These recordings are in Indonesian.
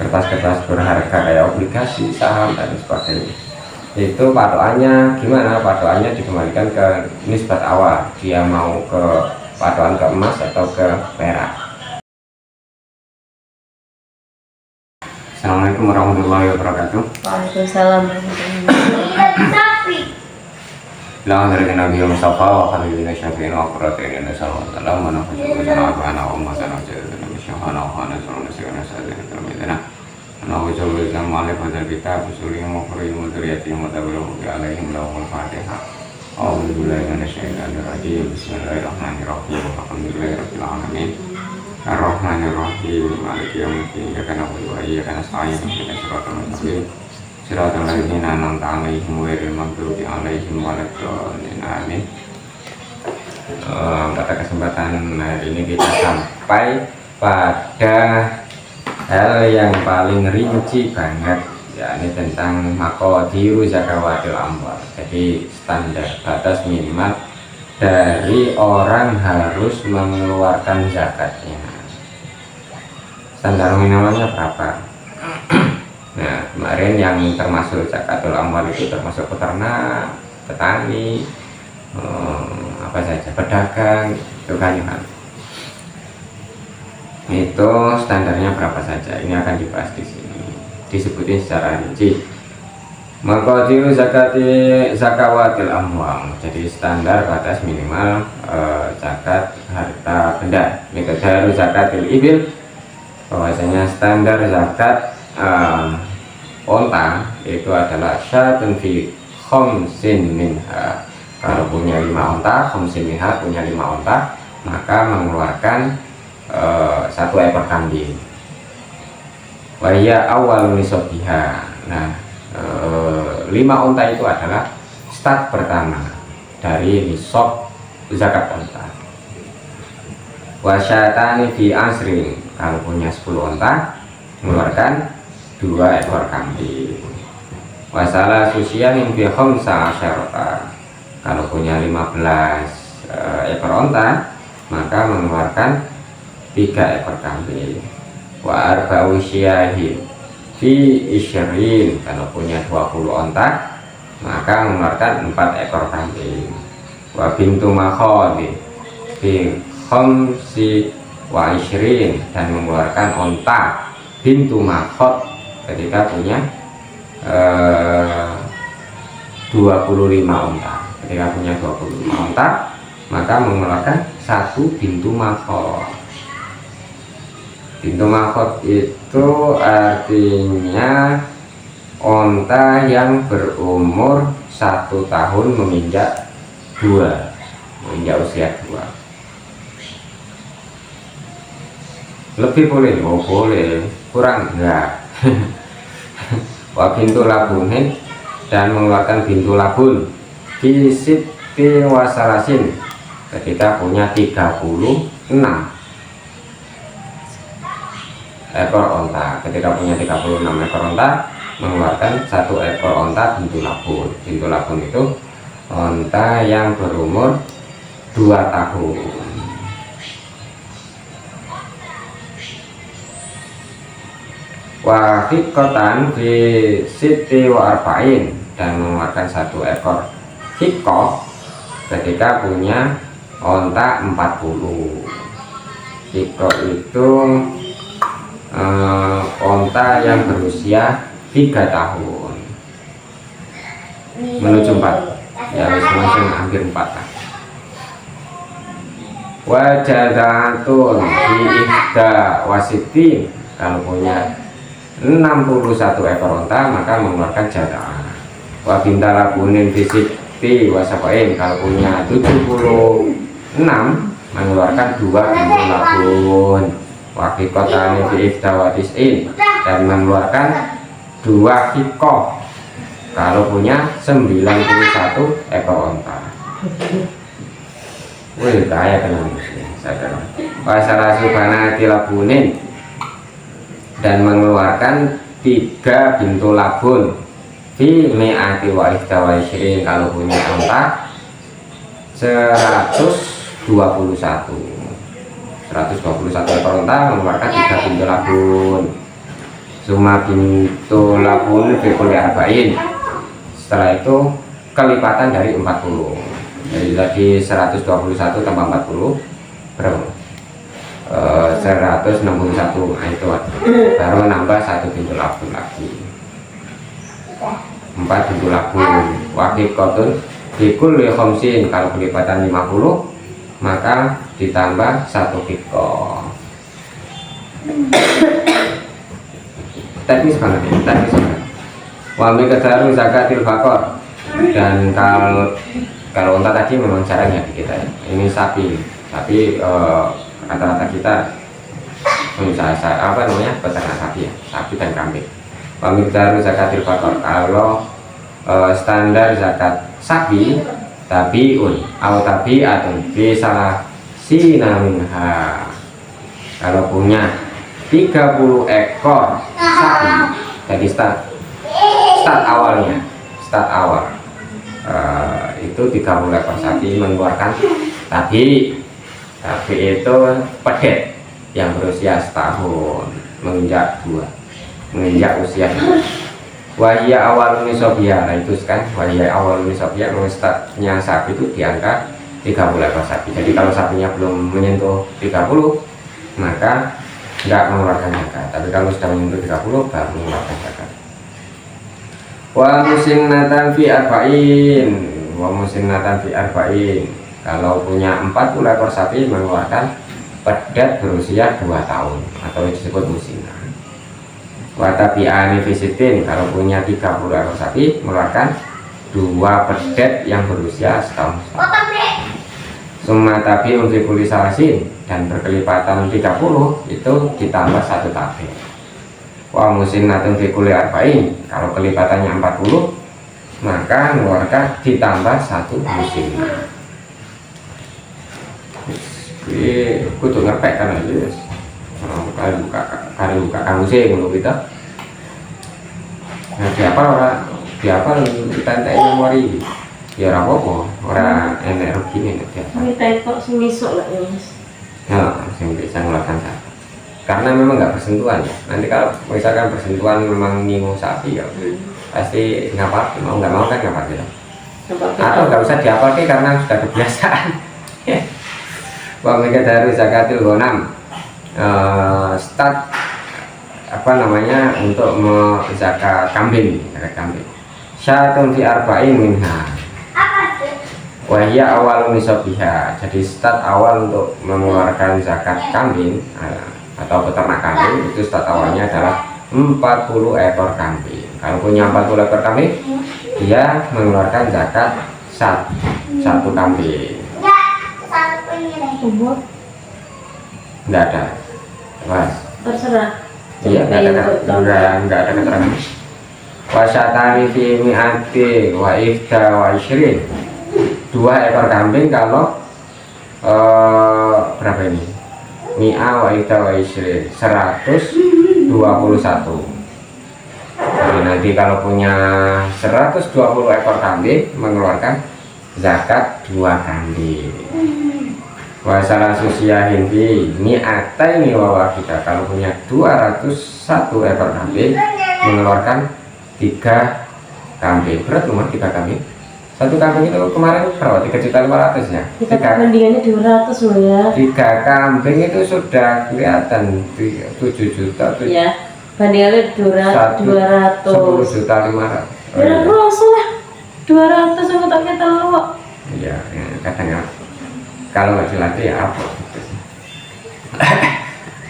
kertas-kertas berharga kayak obligasi, saham dan sebagainya. Itu patokannya gimana? Patokannya dikembalikan ke nisbat awal, dia mau ke patokan ke emas atau ke perak. Assalamualaikum warahmatullahi wabarakatuh. Waalaikumsalam warahmatullahi wabarakatuh. Bilang dari Nabi Mustafa wa khalilina syafi'in wa qurratin inna sallallahu alaihi wa sallam wa nafa'ana wa ummatan wa jadana wa syahana wa khana sallallahu alaihi wa sallam Nabi sallallahu alaihi wa sallam kita usulih mukhri mudriyati mutabalahu bi alaihim lahumul fatihah. A'udzu billahi minasyaitonir rajim. Bismillahirrahmanirrahim. Alhamdulillahi rabbil alamin. Ar-Rahmanir Rahim. Maliki yaumiddin. Iyyaka na'budu wa iyyaka nasta'in. Ihdinas siratal mustaqim. Siratal ladzina an'amta 'alaihim ghairil maghdubi 'alaihim waladdallin. Amin. Pada kesempatan hari ini kita sampai pada hal yang paling rinci banget, yakni tentang maqadiru zakawatil amwal. Jadi standar batas minimal dari orang harus mengeluarkan zakatnya. Standar minimalnya berapa? Nah, kemarin yang termasuk zakatul amwal itu termasuk peternak, petani, apa saja, pedagang, itu kan. Itu standarnya berapa saja, ini akan dibahas di sini, disebutin secara rinci. Maqadiru zakawatil amwal, jadi standar batas minimal zakat harta benda. Miqdaru zakatil ibil, bahwasanya standar zakat onta itu adalah syatun fi khamsin minha. Kalau punya 5 onta, khamsin minha, punya 5 onta, maka mengeluarkan 1 ekor kambing. Wahya awal nisobiha. Nah, 5 onta itu adalah start pertama dari nisab zakat onta. Wasyatani fi asrin, kalau punya 10 onta mengeluarkan 2 ekor kambing. Wasala susyanin fi khamsa asyarata, kalau punya 15 ekor onta maka mengeluarkan 3 ekor kambing. Wa arba'u syahin fi isyrin, kalau punya 20 onta maka mengeluarkan 4 ekor kambing. Wa bintu makhodi fi khamsi wa isyrin, dan mengeluarkan onta bintu makhod ketika punya 25 onta. Ketika punya 25 onta maka mengeluarkan 1 bintu makhod. Bintu makhod itu artinya onta yang berumur 1 tahun menginjak 2, menginjak usia 2. Lebih boleh? Oh boleh, kurang enggak. Wa bintu labunin, dan mengeluarkan bintu labun fisiti wasalasin, ketika punya 36 ekor onta. Ketika punya 36 ekor onta mengeluarkan 1 ekor onta bintu labun. Bintu labun itu onta yang berumur 2 tahun. Wa hikotan fi siti wa arba'in, dan mengeluarkan 1 ekor hikoh ketika punya onta 40. Hikoh itu onta yang berusia 3 tahun menuju 4, ya langsung hampir 4 lah. Wajadatun fi ihda wasitin, kalau punya 61 ekor onta maka mengeluarkan jadah. Wa bintalabunin fisiti wasapain, kalau punya 76 mengeluarkan 2 bintu labun. Wakikotani fi iftawatis'in, dan mengeluarkan 2 hikoh kalau punya 91 ekor onta. Wih, kaya kenal muslim. Pasara subhana tilabunin, dan mengeluarkan 3 bintu labun fi mi'ati wa ihtawaisyirin, kalau punya onta 121 ekor onta mengeluarkan 3 bintu labun. Suma bintu labun fi kulli arba'in. Setelah itu kelipatan dari 40. Jadi tadi 121 tambah 40 berapa? 161. Nah, itu baru nambah 1 bintu labun lagi. 4 bintu labun. Wakil kotun bikul khamsin. Kalau kelipatan 50 maka ditambah 1 kiko. Teknis banget ya, teknis banget. Wa miqdaru zakatil baqar. Dan kalau unta tadi memang caranya di kita ya. Ini sapi rata-rata kita usaha apa namanya peternak sapi ya, sapi dan kambing. Wa miqdaru zakatil baqar. Kalau standar zakat sapi tabiun atau tabiatun bisalah sinamingha. Kalau punya 30 ekor sapi, jadi start awal itu 30 ekor sapi mengeluarkan tapi itu pedet yang berusia setahun menginjak usia 2. Wahia awal nisobia. Nah itu kan wahia awal nisobia, startnya sapi itu di angka 30 ekor sapi. Jadi kalau sapinya belum menyentuh 30 maka tidak mengeluarkan zakat. Tapi kalau sudah menyentuh 30 baru mengeluarkan zakat. Wa musinnatan fi arba'in. Kalau punya 40 ekor sapi mengeluarkan pedet berusia 2 tahun atau disebut musinnah. Wa tabi'ani fi sittin. Kalau punya 30 ekor sapi mengeluarkan 2 pedet yang berusia setahun. Summa tabi'un fi kulli salasin. Dan berkelipatan 30 itu ditambah 1 tabi. Wa musinnatun fi kulli arba'in. Kalau kelipatannya 40 maka mengeluarkan ditambah 1 musinnah. Ini kudu ngepek kan aja guys. Kali buka kamu sih ngono kita. Nah, diapa kita entek memori. Ya ora apa-apa, ora enek rugine nek diapa. Kita kok semisuk lah ya Mas. Nah, yang bisa mengeluarkan zakat. Karena memang nggak bersentuhan ya. Nanti kalau misalkan bersentuhan memang ngingu sapi ya, pasti ngapal, mau nggak mau kan ngapal gitu. Atau nggak usah diapal karena sudah kebiasaan. Wa miqdaru zakatil ghanam. Start apa namanya untuk zakat kambing. Syatun fi arba'in minha. Wahia awal nisobiha. Jadi start awal untuk mengeluarkan zakat kambing atau peternak kambing itu start awalnya adalah 40 ekor kambing. Kalau punya 40 ekor kambing, dia mengeluarkan zakat satu kambing. Enggak ada. Mas. Terserah. Iya, enggak ada keterangan. Wasyatani fi mi'ati wa ifda wa ishrin. 2 ekor kambing kalau berapa ini? Mi'a wa ifda wa ishrin 121. Jadi nanti kalau punya 120 ekor kambing mengeluarkan zakat 2 kambing. Wasalah susiyahin fi mi'ataini wa wahidah. Kalau punya 201 ekor kambing mengeluarkan 3 kambing. Berat rumah 3 kambing. 1 kambing itu kemarin berapa? 3.500.000 ya? Kita perbandingannya 200 loh ya. 3 kambing itu sudah kelihatan 7 juta tuh. Ya, bandingannya 200. 10.500.000. Ya rasa lah 200 sama tak kita lo. Iya, kadang ya. Kalau nggak dilatih ya apa?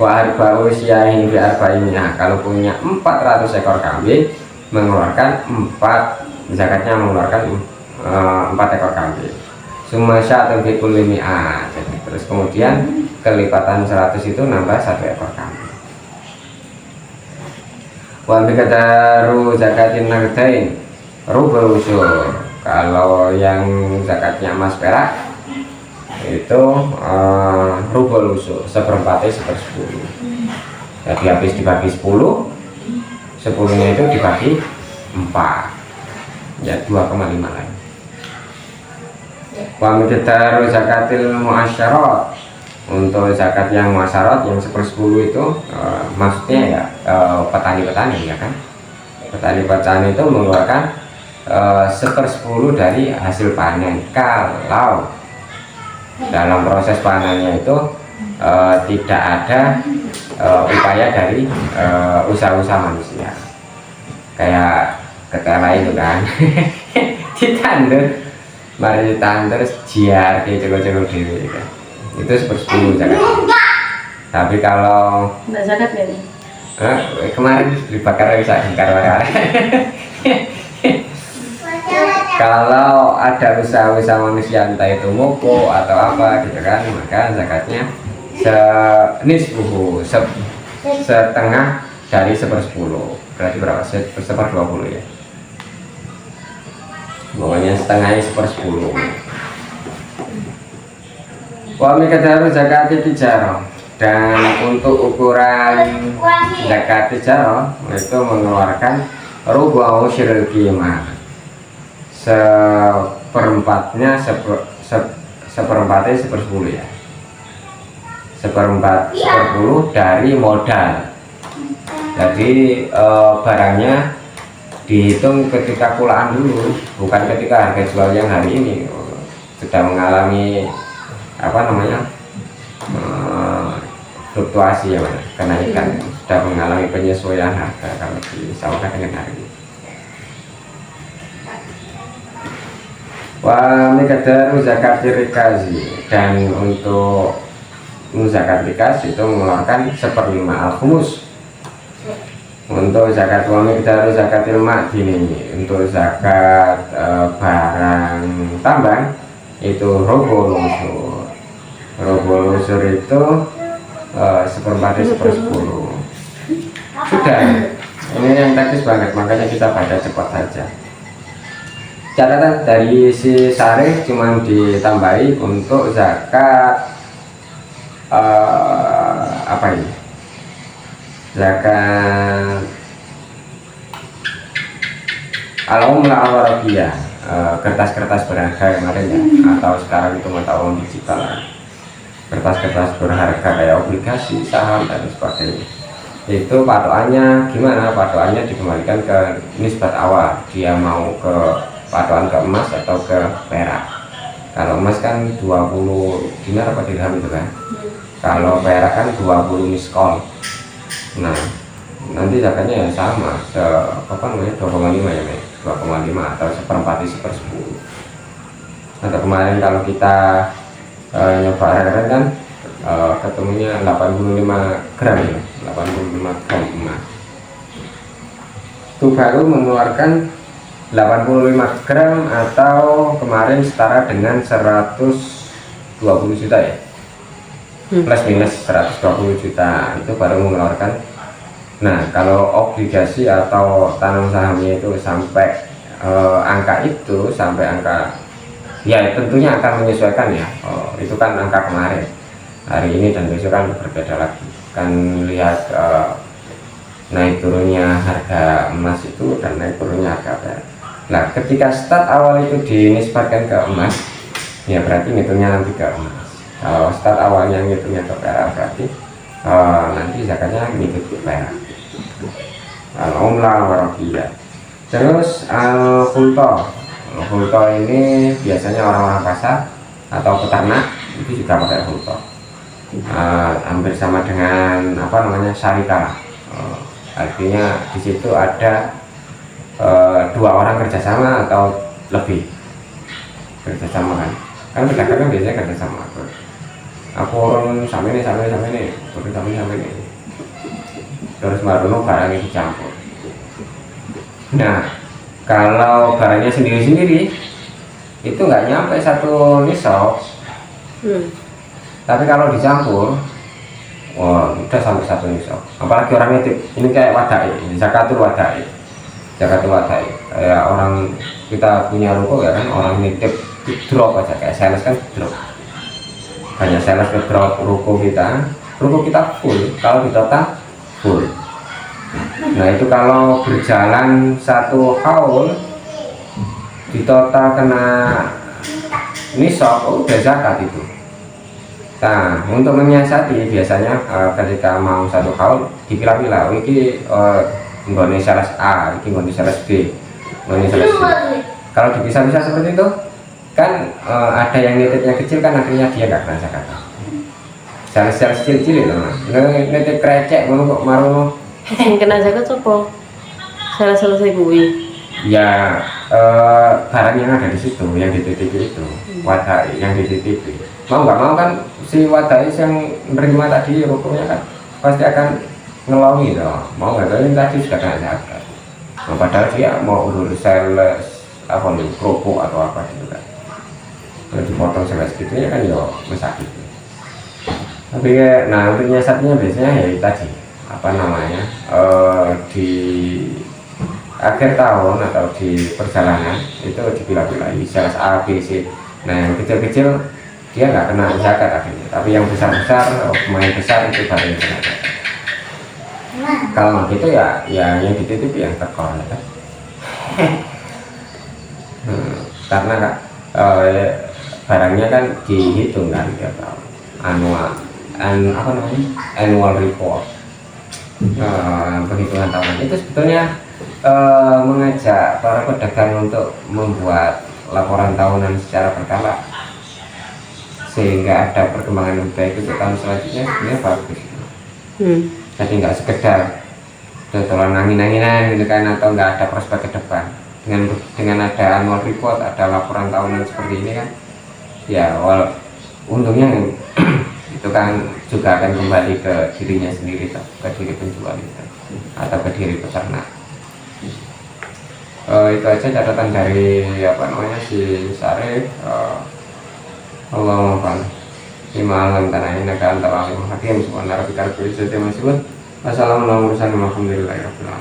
Wa arba'u syahin fi arba'innya. Kalau punya 400 ekor kambing mengeluarkan 4 zakatnya mengeluarkan 4 ekor kambing. Summa sya'atun fi kulli mi'ah. Terus kemudian kelipatan 100 itu nambah 1 ekor kambing. Wa miqdaru zakatin naqdain rubul usyur. Kalau yang zakatnya emas perak itu rubul usyur, 1/4 1/10. Jadi habis dibagi 10, 10-nya itu dibagi 4, ya 2,5 lagi. Wa miqdaru zakatil mu'asyarat. Untuk zakat yang muasyarat yang 1/10 itu maksudnya ya petani-petani ya kan. Petani-petani itu mengeluarkan 1/10 dari hasil panen kalau dalam proses panennya itu tidak ada upaya dari usaha-usaha manusia kayak ketela itu kan ditandur mari ditandur jiar kayak jago-jago diri kan. Itu 1/10 zakat. Tapi kalau Nggak zakat ya nih? kemarin dibakar bisa bakar. Kalau ada usaha-usaha manusia entah itu moko atau apa gitu kan, maka zakatnya setengah dari 1/10. Berarti berapa? 1/20 ya. Pokoknya setengahnya 1/10. Wa miqdaru zakati tijarah, dan untuk ukuran zakat tijarah itu mengeluarkan rubu syiril qimah, seperempatnya 1/10 ya, 1/10 dari modal. Jadi barangnya dihitung ketika kulaan dulu, bukan ketika harga jual yang hari ini sudah mengalami fluktuasi ya, kenaikan, sudah mengalami penyesuaian harga kalau disamakan dengan hari ini. Wa miqdaru zakat rikazi, dan untuk zakat rikazi itu mengeluarkan 1/5 al-khumus. Untuk zakat wa miqdaru zakatil ma'dini, untuk zakat barang tambang itu rubul usur. Rubul usur itu 1/4/10. Sudah, ini yang teknis banget, makanya kita baca cepat saja. Catatan dari si Syarih cuma ditambahi untuk zakat apa ini? Zakat al-umlah al-waraqiyah, kertas-kertas berharga kemarin ya, atau sekarang itu mata uang digital, kertas-kertas berharga kayak obligasi, saham dan sebagainya. Itu patokannya gimana? Patokannya dikembalikan ke nisbat awal, dia mau ke patokan ke emas atau ke perak. Kalau emas kan 20 dinar apa dirham itu kan, kalau perak kan 20 miskol. Nah nanti zakatnya ya sama, 2,5 ya, 2,5 atau 1/4/10. Atau kemarin kalau kita nyoba harga kan ketemunya 85 gram ya, 85 gram emas itu baru mengeluarkan 85 gram, atau kemarin setara dengan 120 juta ya, plus minus 120 juta itu baru mengeluarkan. Nah kalau obligasi atau tanam sahamnya itu sampai angka itu, sampai angka ya tentunya akan menyesuaikan ya, itu kan angka kemarin, hari ini dan besok kan berbeda lagi, kan lihat naik turunnya harga emas itu dan naik turunnya harga perak. Nah ketika start awal itu dinisbatkan ke emas ya, berarti ngitungnya nanti ke emas. Kalau start awalnya ngitungnya ke perak, berarti nanti zakatnya ngikut ke perak. Al-umlah waraqiyah. Terus al-khulta ini biasanya orang-orang pasar atau peternak itu juga pakai khulta. Hampir sama dengan syarikah. Artinya di situ ada 2 orang kerjasama atau lebih kerjasama kan pedagang kan biasanya kerjasama. Aku urun sampai ini, urun sampai ini, terus baru barangnya dicampur. Nah kalau barangnya sendiri-sendiri itu nggak nyampe 1 nisab. Tapi kalau dicampur, wah udah sampai 1 nisab. Apalagi orang nitip, ini kayak wadai, zakatul wadai. Kayak orang kita punya ruko ya kan, orang nitip drop aja, kayak sales kan drop. Banyak sales ke drop ruko kita full, kalau di total full. Nah itu kalau berjalan 1 haul di total kena nisab, udah zakat itu. Nah, untuk menyiasati biasanya ketika mau satu haul dipilah-pilah. Iki nggone sales A, iki nggone sales B, nggone sales C. Kalau dipisah-pisah seperti itu, kan ada yang nitipnya kecil kan akhirnya dia nggak kena zakat. Sales-sales kecil itu, nitip krecek, ngono kok marono. Yang kena zakat sopo? Salah selesai kuwi. Ya barang yang ada di situ, yang dititipi itu, wadah yang dititipi. Mau nggak mau kan si wadah yang menerima tadi rupanya kan pasti akan ngelongi dong. Mau nggak tahu ini tadi sudah kena zakat. Nah, padahal dia mau urus sales apa nih kerupuk atau apa gitu kan. Kalau dipotong sales gitu ya kan yo mesakit. Tapi nah untuk nyiasatnya biasanya ya tadi apa namanya di akhir tahun atau di perjalanan itu dipilah-pilah sales A, B, C. Nah yang kecil-kecil dia nggak kena zakat akhirnya, tapi yang besar-besar, pemain besar itu baru yang kena zakat. Kalau nggak gitu ya yang dititipi yang tekor ya kan. Karena kan barangnya kan dihitung kan tiap tahun apa namanya annual report, perhitungan tahunan itu sebetulnya mengajak para pedagang untuk membuat laporan tahunan secara berkala sehingga ada perkembangan lebih baik untuk tahun selanjutnya. Sebenarnya bagus. Jadi nggak sekedar totolan angin-anginan gitu kan, atau nggak ada prospek ke depan. Dengan ada annual report, ada laporan tahunan seperti ini kan, ya untungnya itu kan juga akan kembali ke dirinya sendiri, ke diri penjual itu atau ke diri peternak. Itu aja catatan dari apa namanya si Sarif. Allahumma Imalam tanah ini kan terlalu hakim subhanahu wa ta'ala. Wassalamualaikum warahmatullahi wabarakatuh.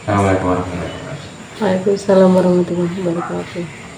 Assalamualaikum warahmatullahi wabarakatuh. Waalaikumsalam warahmatullahi wabarakatuh.